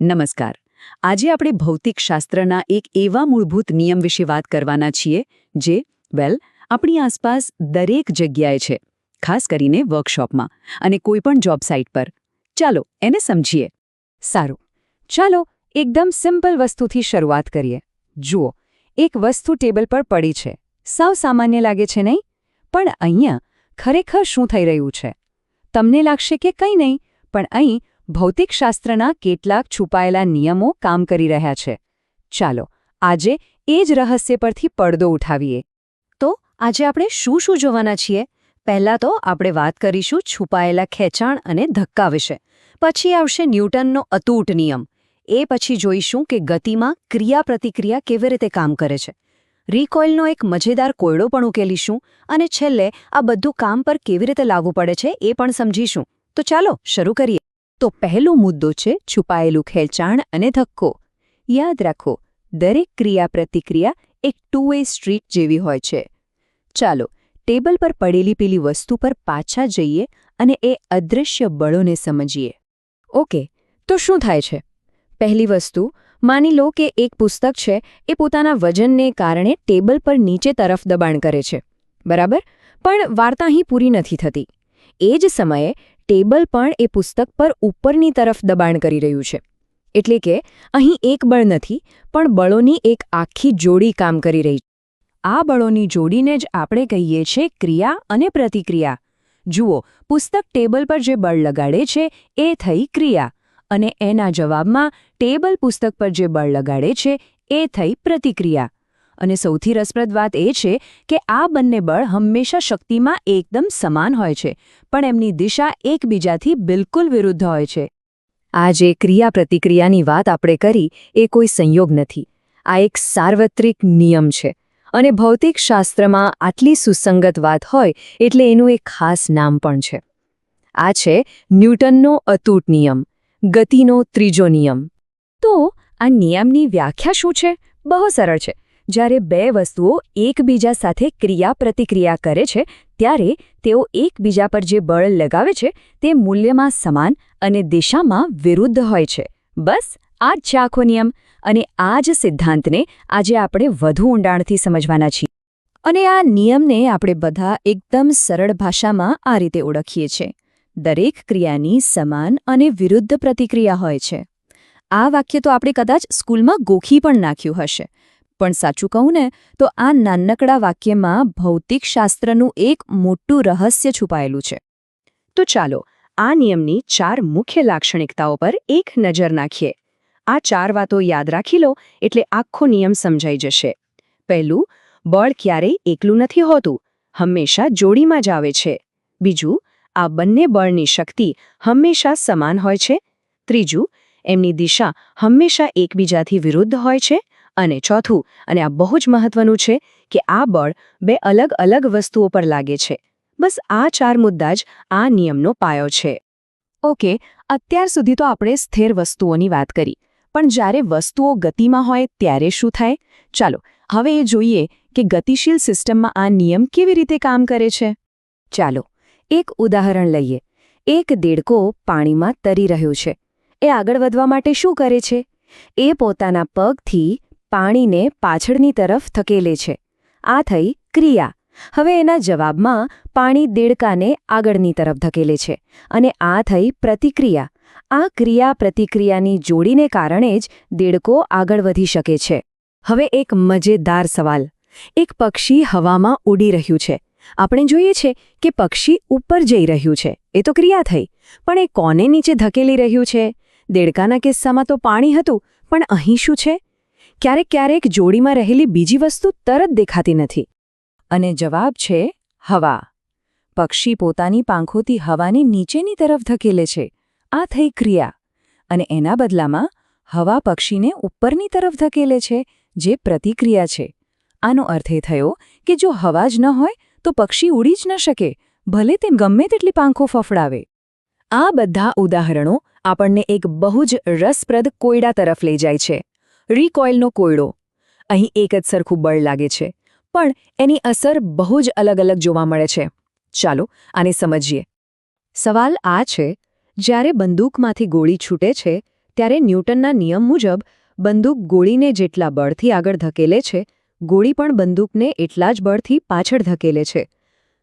નમસ્કાર. આજે આપણે ભૌતિકશાસ્ત્રના એક એવા મૂળભૂત નિયમ વિશે વાત કરવાના છીએ જે આપણી આસપાસ દરેક જગ્યાએ છે, ખાસ કરીને વર્કશોપમાં અને કોઈપણ જોબ સાઇટ પર. ચાલો એને સમજીએ. સારું, ચાલો એકદમ સિમ્પલ વસ્તુથી શરૂઆત કરીએ. જુઓ, એક વસ્તુ ટેબલ પર પડી છે. સાવ સામાન્ય લાગે છે નહીં? પણ અહીંયા ખરેખર શું થઈ રહ્યું છે? તમને લાગશે કે કંઈ નહીં, પણ અહીં ભૌતિકશાસ્ત્રના કેટલાક છુપાયેલા નિયમો કામ કરી રહ્યા છે. ચાલો આજે એ જ રહસ્ય પરથી પડદો ઉઠાવીએ. તો આજે આપણે શું શું જોવાના છીએ? પહેલાં તો આપણે વાત કરીશું છુપાયેલા ખેંચાણ અને ધક્કા વિશે. પછી આવશે ન્યૂટનનો અતૂટ નિયમ. એ પછી જોઈશું કે ગતિમાં ક્રિયા-પ્રતિક્રિયા કેવી રીતે કામ કરે છે. રિકોઇલનો એક મજેદાર કોયડો પણ ઉકેલીશું અને છેલ્લે આ બધું કામ પર કેવી રીતે લાગુ પડે છે એ પણ સમજીશું. તો ચાલો શરૂ કરીએ. તો પહેલો મુદ્દો છે છુપાયેલું ખેંચાણ અને ધક્કો. યાદ રાખો, દરેક ક્રિયા-પ્રતિક્રિયા એક ટુ-વે સ્ટ્રીટ જેવી હોય છે. ચાલો ટેબલ પર પડેલી પેલી વસ્તુ પર પાછા જઈએ અને એ અદૃશ્ય બળોને સમજીએ. ઓકે, તો શું થાય છે? પહેલી વસ્તુ, માની લો કે એક પુસ્તક છે એ પોતાના વજનને કારણે ટેબલ પર નીચે તરફ દબાણ કરે છે. બરાબર? પણ વાર્તા અહીં પૂરી નથી થતી. એ જ સમયે ટેબલ પણ એ પુસ્તક પર ઉપરની તરફ દબાણ કરી રહ્યું છે. એટલે કે અહીં એક બળ નથી, પણ બળોની એક આખી જોડી કામ કરી રહી છે. આ બળોની જોડીને જ આપણે કહીએ છીએ ક્રિયા અને પ્રતિક્રિયા. જુઓ, પુસ્તક ટેબલ પર જે બળ લગાડે છે એ થઈ ક્રિયા, અને એના જવાબમાં ટેબલ પુસ્તક પર જે બળ લગાડે છે એ થઈ પ્રતિક્રિયા. અને સૌથી રસપ્રદ વાત એ છે કે આ બંને બળ હંમેશા શક્તિમાં એકદમ સમાન હોય છે, પણ એમની દિશા એકબીજાથી બિલકુલ વિરુદ્ધ હોય છે. આ જે ક્રિયા-પ્રતિક્રિયાની વાત આપણે કરી એ કોઈ સંયોગ નથી. આ એક સાર્વત્રિક નિયમ છે. અને ભૌતિકશાસ્ત્રમાં આટલી સુસંગત વાત હોય એટલે એનું એક ખાસ નામ પણ છે. આ છે ન્યૂટનનો અતૂટ નિયમ, ગતિનો ત્રીજો નિયમ. તો આ નિયમની વ્યાખ્યા શું છે? બહુ સરળ છે. જ્યારે બે વસ્તુઓ એકબીજા સાથે ક્રિયા-પ્રતિક્રિયા કરે છે ત્યારે તેઓ એકબીજા પર જે બળ લગાવે છે તે મૂલ્યમાં સમાન અને દિશામાં વિરુદ્ધ હોય છે. બસ આ જ છે આખો નિયમ, અને આ જ સિદ્ધાંતને આજે આપણે વધુ ઊંડાણથી સમજવાના છીએ. અને આ નિયમને આપણે બધા એકદમ સરળ ભાષામાં આ રીતે ઓળખીએ છીએ: દરેક ક્રિયાની સમાન અને વિરુદ્ધ પ્રતિક્રિયા હોય છે. આ વાક્ય તો આપણે કદાચ સ્કૂલમાં ગોખી પણ નાખ્યું હશે. પણ સાચું કહું ને તો આ નાનકડા વાક્યમાં ભૌતિકશાસ્ત્રનું એક મોટું રહસ્ય છુપાયેલું છે. તો ચાલો આ નિયમની 4 મુખ્ય લાક્ષણિકતાઓ પર એક નજર નાખીએ. આ 4 વાતો યાદ રાખી લો એટલે આખો નિયમ સમજાઈ જશે. પહેલું, બળ ક્યારેય એકલું નથી હોતું, હંમેશા જોડીમાં જ આવે છે. બીજું, આ બંને બળની શક્તિ હંમેશા સમાન હોય છે. ત્રીજું, એમની દિશા હંમેશા એકબીજાથી વિરુદ્ધ હોય છે. અને ચોથું, અને આ બહુ જ મહત્વનું છે, કે આ બળ 2 અલગ અલગ વસ્તુઓ પર લાગે છે. બસ આ 4 મુદ્દા જ આ નિયમનો પાયો છે. ઓકે, અત્યાર સુધી તો આપણે સ્થિર વસ્તુઓની વાત કરી, પણ જ્યારે વસ્તુઓ ગતિમાં હોય ત્યારે શું થાય? ચાલો હવે એ જોઈએ કે ગતિશીલ સિસ્ટમમાં આ નિયમ કેવી રીતે કામ કરે છે. ચાલો એક ઉદાહરણ લઈએ. એક દેડકો પાણીમાં તરી રહ્યો છે. એ આગળ વધવા માટે શું કરે છે? એ પોતાના પગથી પાણીને પાછળની તરફ ધકેલે છે. આ થઈ ક્રિયા. હવે એના જવાબમાં પાણી દેડકાને આગળની તરફ ધકેલે છે, અને આ થઈ પ્રતિક્રિયા. આ ક્રિયા-પ્રતિક્રિયાની જોડીને કારણે જ દેડકો આગળ વધી શકે છે. હવે એક મજેદાર સવાલ. એક પક્ષી હવામાં ઉડી રહ્યું છે. આપણે જોઈએ છે કે પક્ષી ઉપર જઈ રહ્યું છે, એ તો ક્રિયા થઈ. પણ એ કોને નીચે ધકેલી રહ્યું છે? દેડકાના કિસ્સામાં તો પાણી હતું, પણ અહીં શું છે? ક્યારેક જોડીમાં રહેલી બીજી વસ્તુ તરત દેખાતી નથી. અને જવાબ છે હવા. પક્ષી પોતાની પાંખોથી હવાને નીચેની તરફ ધકેલે છે. આ થઈ ક્રિયા. અને એના બદલામાં હવા પક્ષીને ઉપરની તરફ ધકેલે છે, જે પ્રતિક્રિયા છે. આનો અર્થ એ થયો કે જો હવા જ ન હોય તો પક્ષી ઉડી જ ન શકે, ભલે તે ગમે તેટલી પાંખો ફફડાવે. આ બધા ઉદાહરણો આપણને એક બહુ જ રસપ્રદ કોયડા તરફ લઈ જાય છે. રિકોઇલનો કોયડો. અહીં એક જ સરખું બળ લાગે છે, પણ એની અસર બહુ જ અલગ અલગ જોવા મળે છે. ચાલો આને સમજીએ. સવાલ આ છે, જ્યારે બંદૂકમાંથી ગોળી છૂટે છે ત્યારે ન્યૂટનના નિયમ મુજબ બંદૂક ગોળીને જેટલા બળથી આગળ ધકેલે છે ગોળી પણ બંદૂકને એટલા જ બળથી પાછળ ધકેલે છે.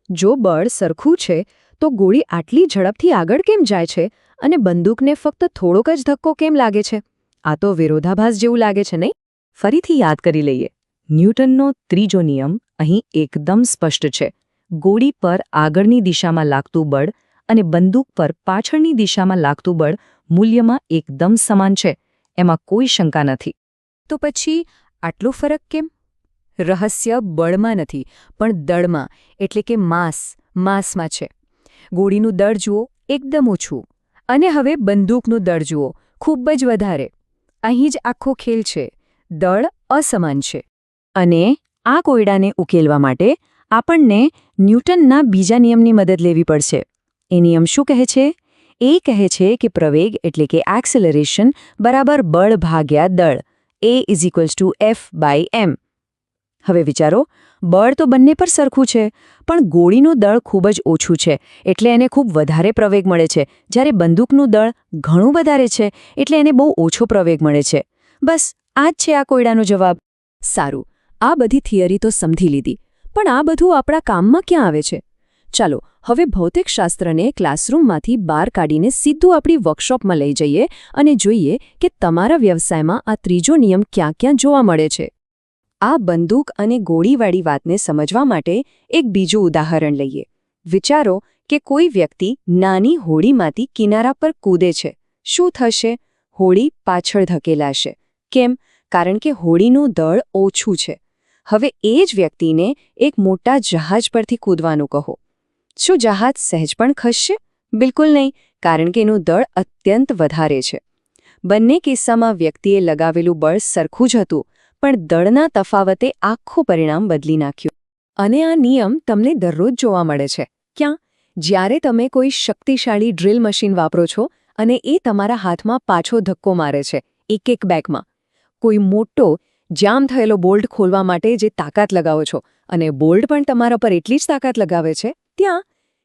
જો બળ સરખું છે તો ગોળી આટલી ઝડપથી આગળ કેમ જાય છે અને બંદૂકને ફક્ત થોડોક જ ધક્કો કેમ લાગે છે? આ તો વિરોધાભાસ જેવું લાગે છે નહીં? ફરીથી યાદ કરી લઈએ. ન્યૂટનનો ત્રીજો નિયમ અહીં એકદમ સ્પષ્ટ છે. ગોળી પર આગળની દિશામાં લાગતું બળ અને બંદૂક પર પાછળની દિશામાં લાગતું બળ મૂલ્યમાં એકદમ સમાન છે. એમાં કોઈ શંકા નથી. તો પછી આટલો ફરક કેમ? રહસ્ય બળમાં નથી પણ દળમાં એટલે કે માસમાં છે. ગોળીનું દળ જુઓ એકદમ ઓછું અને હવે બંદૂકનું દળ જુઓ ખૂબ જ વધારે. અહીં જ આખો ખેલ છે. દળ અસમાન છે. અને આ કોયડાને ઉકેલવા માટે આપણને ન્યૂટનના બીજા નિયમની મદદ લેવી પડશે. એ નિયમ શું કહે છે? એ કહે છે કે પ્રવેગ એટલે કે એક્સેલરેશન બરાબર બળ ભાગ્યા દળ A=F/m. હવે વિચારો, બળ તો બંને પર સરખું છે પણ ગોળીનું દળ ખૂબ જ ઓછું છે એટલે એને ખૂબ વધારે પ્રવેગ મળે છે, જ્યારે બંદૂકનું દળ ઘણું વધારે છે એટલે એને બહુ ઓછો પ્રવેગ મળે છે. બસ આ જ છે આ કોયડાનો જવાબ. સારું, આ બધી થિયરી તો સમજી લીધી, પણ આ બધું આપણા કામમાં ક્યાં આવે છે? ચાલો હવે ભૌતિકશાસ્ત્રને ક્લાસરૂમમાંથી બહાર કાઢીને સીધું આપણી વર્કશોપમાં લઈ જઈએ અને જોઈએ કે તમારા વ્યવસાયમાં આ ત્રીજો નિયમ ક્યાં ક્યાં જોવા મળે છે. આ બંદૂક અને ગોળીવાળી વાતને સમજવા માટે એક બીજું ઉદાહરણ લઈએ. વિચારો કે કોઈ વ્યક્તિ નાની હોડીમાંથી કિનારા પર કૂદે છે. શું થશે? હોડી પાછળ ધકેલાશે. કેમ? કારણ કે હોડીનું દળ ઓછું છે. હવે એ જ વ્યક્તિને એક મોટા જહાજ પરથી કૂદવાનું કહો. શું જહાજ સહેજ પણ ખસશે? બિલકુલ નહીં, કારણ કે એનું દળ અત્યંત વધારે છે. બંને કિસ્સામાં વ્યક્તિએ લગાવેલું બળ સરખું જ હતું, પણ દળના તફાવતે આખું પરિણામ બદલી નાખ્યું. અને આ નિયમ તમને દરરોજ જોવા મળે છે. ક્યાં? જ્યારે તમે કોઈ શક્તિશાળી ડ્રિલ મશીન વાપરો છો અને એ તમારા હાથમાં પાછો ધક્કો મારે છે એક બેકમાં. કોઈ મોટો જામ થયેલો બોલ્ટ ખોલવા માટે જે તાકાત લગાવો છો અને બોલ્ટ પણ તમારા પર એટલી જ તાકાત લગાવે છે ત્યાં.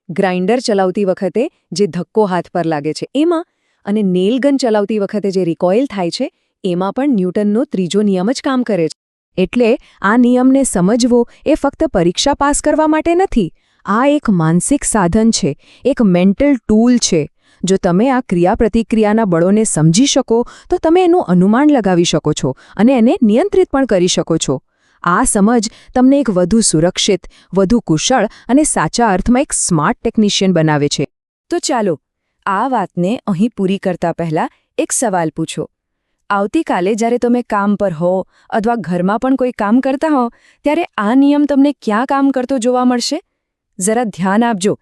ગ્રાઇન્ડર ચલાવતી વખતે જે ધક્કો હાથ પર લાગે છે એમાં, અને નેલ ગન ચલાવતી વખતે જે રિકોઇલ થાય છે એમાં પણ ન્યૂટનનો ત્રીજો નિયમ જ કામ કરે છે. એટલે આ નિયમને સમજવો એ ફક્ત પરીક્ષા પાસ કરવા માટે નથી. આ એક માનસિક સાધન છે, એક મેન્ટલ ટૂલ છે. જો તમે આ ક્રિયાપ્રતિક્રિયાના બળોને સમજી શકો તો તમે એનું અનુમાન લગાવી શકો છો અને એને નિયંત્રિત પણ કરી શકો છો. આ સમજ તમને એક વધુ સુરક્ષિત, વધુ કુશળ અને સાચા અર્થમાં એક સ્માર્ટ ટેકનિશિયન બનાવે છે. તો ચાલો આ વાતને અહીં પૂરી કરતા પહેલા એક સવાલ પૂછો. આવતીકાલે જ્યારે તમે કામ પર હો અથવા ઘરમાં પણ કોઈ કામ કરતા હો ત્યારે આ નિયમ તમને ક્યાં કામ કરતો જોવા મળશે? જરા ધ્યાન આપજો,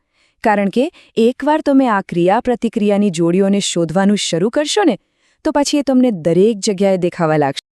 કારણ કે એકવાર તમે આ ક્રિયાપ્રતિક્રિયાની જોડીઓને શોધવાનું શરૂ કરશો ને તો પછી એ તમને દરેક જગ્યાએ દેખાવા લાગશે.